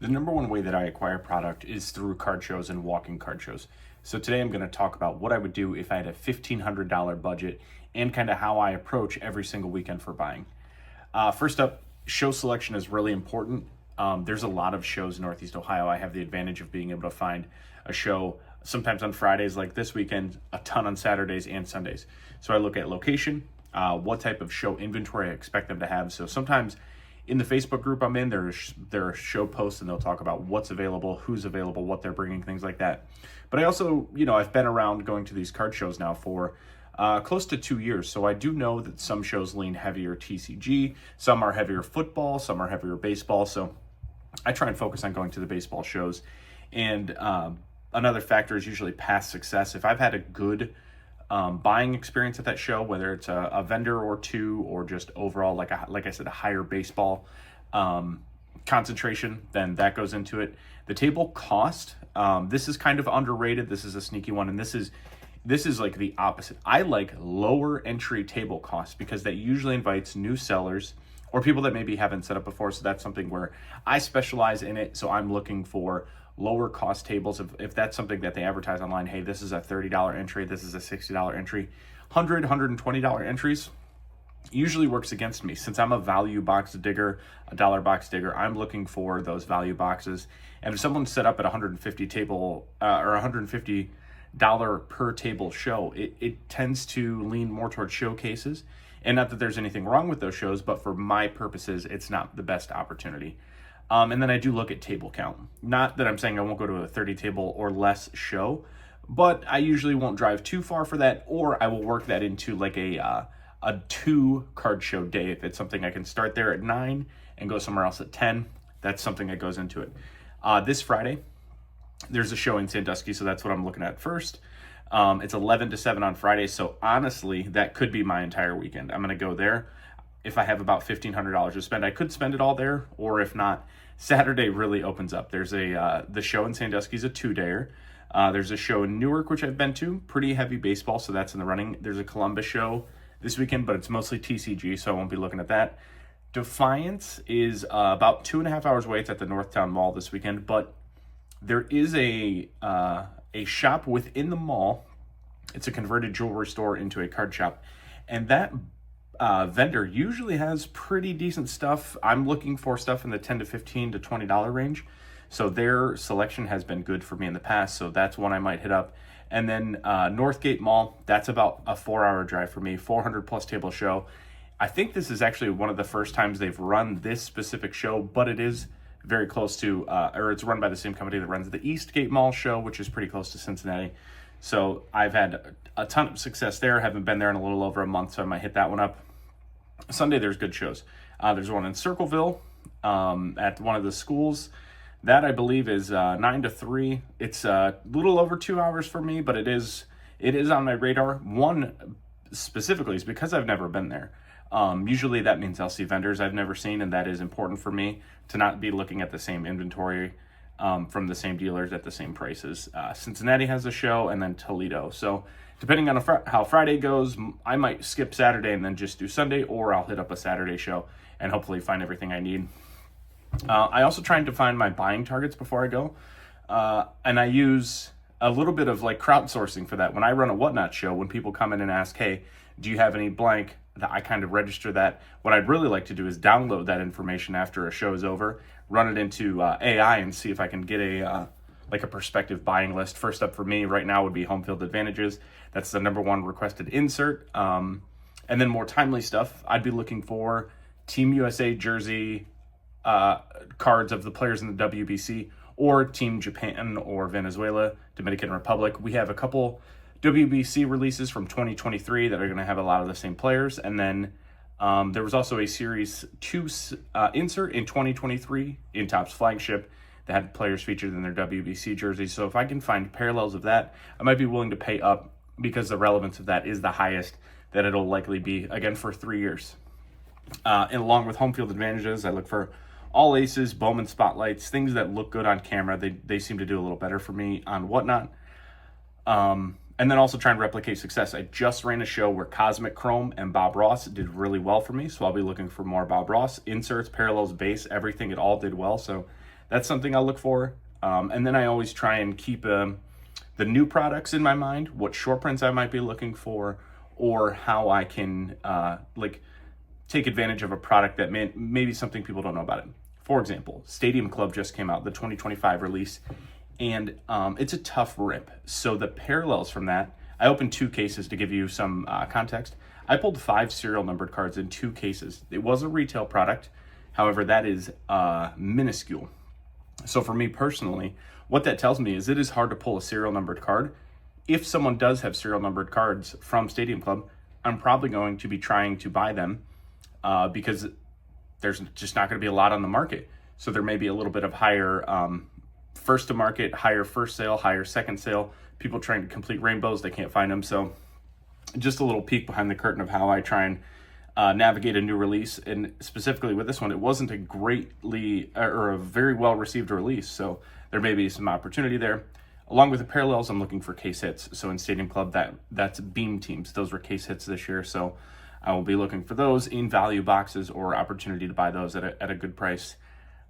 The number one way that I acquire product is through card shows and walking card shows. So today I'm going to talk about what I would do if I had a $1,500 budget and kind of how I approach every single weekend for buying. First up, show selection is really important. There's a lot of shows in Northeast Ohio. I have the advantage of being able to find a show sometimes on Fridays, like this weekend, a ton on Saturdays and Sundays. So I look at location, what type of show inventory I expect them to have. So sometimes in the Facebook group I'm in, there are show posts and they'll talk about what's available, who's available, what they're bringing, things like that. But I also, I've been around going to these card shows now for close to 2 years. So I do know that some shows lean heavier TCG, some are heavier football, some are heavier baseball. So I try and focus on going to the baseball shows. And another factor is usually past success. If I've had a good buying experience at that show, whether it's a vendor or two, or just overall, like I said, a higher baseball concentration, then that goes into it. The table cost, this is kind of underrated. This is a sneaky one, and this is like the opposite. I like lower entry table costs because that usually invites new sellers or people that maybe haven't set up before. So that's something where I specialize in it. So I'm looking for lower cost tables. If that's something that they advertise online, hey, this is a $30 entry, this is a $60 entry, $100, $120 entries usually works against me. Since I'm a value box digger, a dollar box digger, I'm looking for those value boxes. And if someone's set up at 150 table or $150 per table show, it tends to lean more towards showcases. And not that there's anything wrong with those shows, but for my purposes, it's not the best opportunity. And then I do look at table count. Not that I'm saying I won't go to a 30 table or less show, but I usually won't drive too far for that, or I will work that into like a 2 card show day. If it's something I can start there at 9 and go somewhere else at 10, that's something that goes into it. This Friday, there's a show in Sandusky, so that's what I'm looking at first. It's 11 to 7 on Friday, so honestly, that could be my entire weekend. I'm going to go there. If I have about $1,500 to spend, I could spend it all there, or if not, Saturday really opens up. There's the show in Sandusky is a 2-dayer. There's a show in Newark, which I've been to, pretty heavy baseball, so that's in the running. There's a Columbus show this weekend, but it's mostly TCG, so I won't be looking at that. Defiance is about 2.5 hours away. It's at the Northtown Mall this weekend, but there is a shop within the mall. It's a converted jewelry store into a card shop, and that vendor usually has pretty decent stuff. I'm looking for stuff in the $10 to $15 to $20 range. So their selection has been good for me in the past. So that's one I might hit up. And then Northgate Mall, that's about a 4-hour drive for me, 400 plus table show. I think this is actually one of the first times they've run this specific show, but it is very close to, or it's run by the same company that runs the Eastgate Mall show, which is pretty close to Cincinnati. So I've had a ton of success there. Haven't been there in a little over a month, so I might hit that one up. Sunday, there's good shows. There's one in Circleville at one of the schools. That, I believe, is 9 to 3. It's a little over 2 hours for me, but it is on my radar. One specifically is because I've never been there. Usually that means I'll see vendors I've never seen, and that is important for me to not be looking at the same inventory from the same dealers at the same prices. Cincinnati has a show, and then Toledo. So depending on how Friday goes, I might skip Saturday and then just do Sunday, or I'll hit up a Saturday show and hopefully find everything I need. I also try and define my buying targets before I go, and I use a little bit of like crowdsourcing for that. When I run a Whatnot show, when people come in and ask, hey, do you have any blank, that I kind of register that. What I'd really like to do is download that information after a show is over, run it into AI, and see if I can get a prospective buying list. First up for me right now would be Home Field Advantages. That's the number one requested insert. And then more timely stuff, I'd be looking for Team USA jersey cards of the players in the WBC, or Team Japan or Venezuela, Dominican Republic. We have a couple WBC releases from 2023 that are going to have a lot of the same players. And then there was also a Series 2 insert in 2023 in Topps Flagship that had players featured in their WBC jerseys. So if I can find parallels of that, I might be willing to pay up because the relevance of that is the highest that it'll likely be, again, for 3 years. And along with Home Field Advantages, I look for all aces, Bowman spotlights, things that look good on camera. They seem to do a little better for me on Whatnot. And then also try and replicate success. I just ran a show where Cosmic Chrome and Bob Ross did really well for me, so I'll be looking for more Bob Ross. Inserts, parallels, base, everything, it all did well, so That's something I'll look for. And then I always try and keep the new products in my mind, what short prints I might be looking for, or how I can take advantage of a product that maybe something people don't know about it. For example, Stadium Club just came out, the 2025 release, and it's a tough rip. So the parallels from that, I opened 2 cases to give you some context. I pulled 5 serial numbered cards in 2 cases. It was a retail product. However, that is minuscule. So for me personally, what that tells me is it is hard to pull a serial numbered card. If someone does have serial numbered cards from Stadium Club, I'm probably going to be trying to buy them because there's just not going to be a lot on the market. So there may be a little bit of higher first to market, higher first sale, higher second sale. People trying to complete rainbows, they can't find them. So just a little peek behind the curtain of how I try and navigate a new release. And specifically with this one, it wasn't a greatly or a very well received release. So there may be some opportunity there. Along with the parallels, I'm looking for case hits. So in Stadium Club, that's Beam Teams. Those were case hits this year. So I will be looking for those in value boxes or opportunity to buy those at a good price.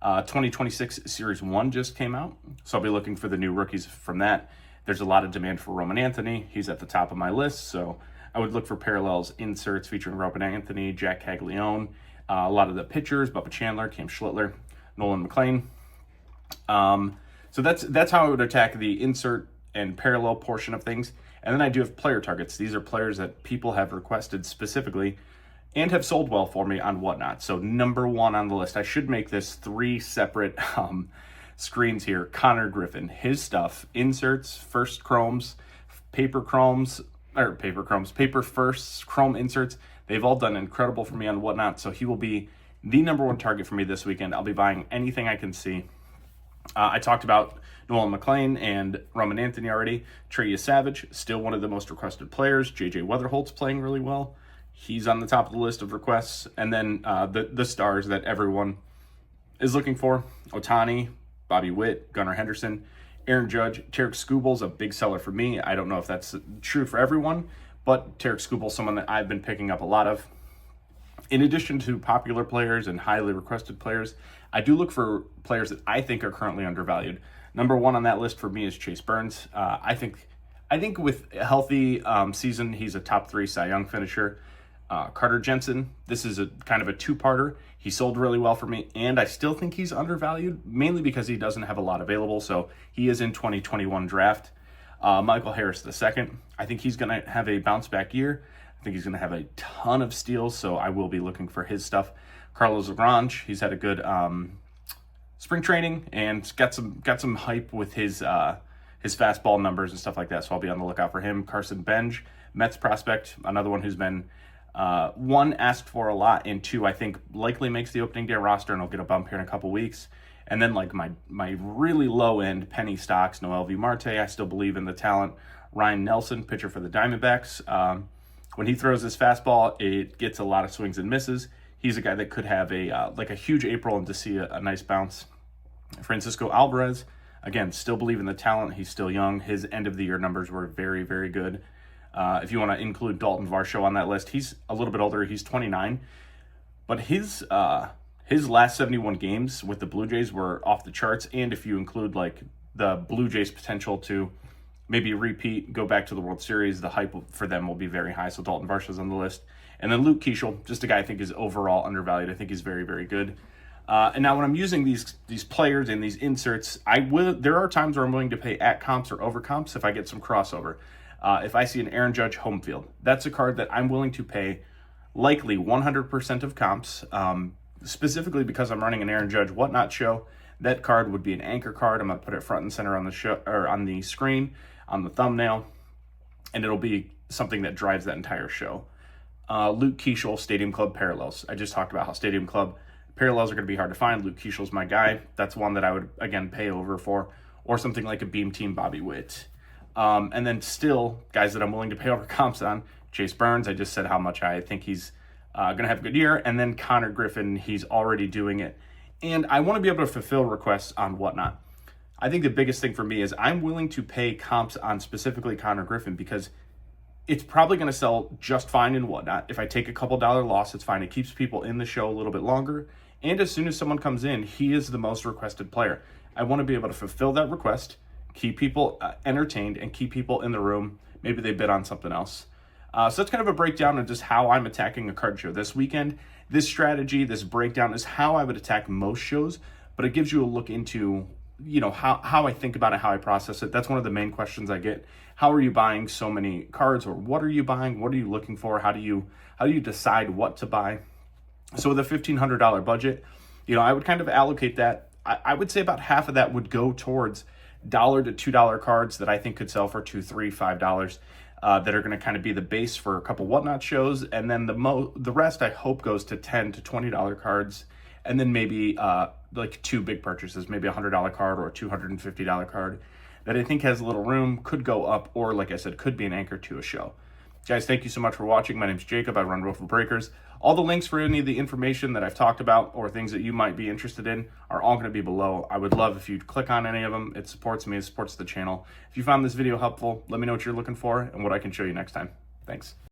2026 Series 1 just came out, so I'll be looking for the new rookies from that. There's a lot of demand for Roman Anthony. He's at the top of my list, so I would look for parallels inserts featuring Roman Anthony, Jack Caglione, a lot of the pitchers, Bubba Chandler, Cam Schlittler, Nolan McLean. So that's how I would attack the insert and parallel portion of things. And then I do have player targets. These are players that people have requested specifically and have sold well for me on Whatnot. So number 1 on the list, I should make this 3 separate screens here. Connor Griffin, his stuff, inserts, first chromes, paper firsts, chrome inserts. They've all done incredible for me on Whatnot. So he will be the number 1 target for me this weekend. I'll be buying anything I can see. I talked about Nolan McLean and Roman Anthony already. Trey Savage, still one of the most requested players. JJ Weatherholt's playing really well. He's on the top of the list of requests. And then the stars that everyone is looking for. Ohtani, Bobby Witt, Gunnar Henderson, Aaron Judge. Tarek Skubal's a big seller for me. I don't know if that's true for everyone, but Tarek Skubal's someone that I've been picking up a lot of. In addition to popular players and highly requested players, I do look for players that I think are currently undervalued. Number 1 on that list for me is Chase Burns. I think with a healthy season, he's a top 3 Cy Young finisher. Carter Jensen, this is a kind of a 2-parter. He sold really well for me, and I still think he's undervalued, mainly because he doesn't have a lot available, so he is in 2021 draft. Michael Harris II, I think he's going to have a bounce-back year. I think he's going to have a ton of steals, so I will be looking for his stuff. Carlos Lagrange, he's had a good spring training and got some hype with his fastball numbers and stuff like that, so I'll be on the lookout for him. Carson Bench, Mets prospect, another one who's been 1 asked for a lot, and 2 I think likely makes the opening day roster and will get a bump here in a couple weeks. And then like my really low end penny stocks, Noel V. Marte, I still believe in the talent. Ryan Nelson, pitcher for the Diamondbacks. When he throws his fastball, it gets a lot of swings and misses. He's a guy that could have a huge April and to see a nice bounce. Francisco Alvarez, again, still believe in the talent. He's still young. His end of the year numbers were very, very good. If you want to include Dalton Varsho on that list, he's a little bit older. He's 29, but his last 71 games with the Blue Jays were off the charts. And if you include like the Blue Jays' potential to maybe repeat, go back to the World Series, the hype for them will be very high. So Dalton Varsho's on the list. And then Luke Keeschel, just a guy I think is overall undervalued. I think he's very, very good. And now when I'm using these players and these inserts, there are times where I'm willing to pay at comps or over comps if I get some crossover. If I see an Aaron Judge home field, that's a card that I'm willing to pay likely 100% of comps, specifically because I'm running an Aaron Judge Whatnot show. That card would be an anchor card. I'm going to put it front and center on the show or on the screen, on the thumbnail, and it'll be something that drives that entire show. Luke Keeschel, Stadium Club parallels. I just talked about how Stadium Club parallels are going to be hard to find. Luke Keeschel's my guy. That's one that I would, again, pay over for, or something like a Beam Team Bobby Witt. And then still, guys that I'm willing to pay over comps on, Chase Burns, I just said how much I think he's going to have a good year. And then Connor Griffin, he's already doing it. And I want to be able to fulfill requests on Whatnot. I think the biggest thing for me is I'm willing to pay comps on specifically Connor Griffin because it's probably going to sell just fine in Whatnot. If I take a couple dollar loss, it's fine. It keeps people in the show a little bit longer. And as soon as someone comes in, he is the most requested player. I want to be able to fulfill that request, keep people entertained, and keep people in the room. Maybe they bid on something else. So that's kind of a breakdown of just how I'm attacking a card show this weekend. This strategy, this breakdown is how I would attack most shows, but it gives you a look into, you know, how I think about it, how I process it. That's one of the main questions I get. How are you buying so many cards, or what are you buying? What are you looking for? How do you decide what to buy? So with a $1,500 budget, you know, I would kind of allocate that. I would say about half of that would go towards $1 to $2 cards that I think could sell for $2, $3, $5, that are going to kind of be the base for a couple Whatnot shows. And then the rest I hope goes to $10 to $20 cards, and then maybe like two big purchases, maybe a $100 card or a $250 card that I think has a little room, could go up, or like I said, could be an anchor to a show. Guys, thank you so much for watching. My name's Jacob. I run Riffle Breakers. All the links for any of the information that I've talked about or things that you might be interested in are all going to be below. I would love if you'd click on any of them. It supports me. It supports the channel. If you found this video helpful, let me know what you're looking for and what I can show you next time. Thanks.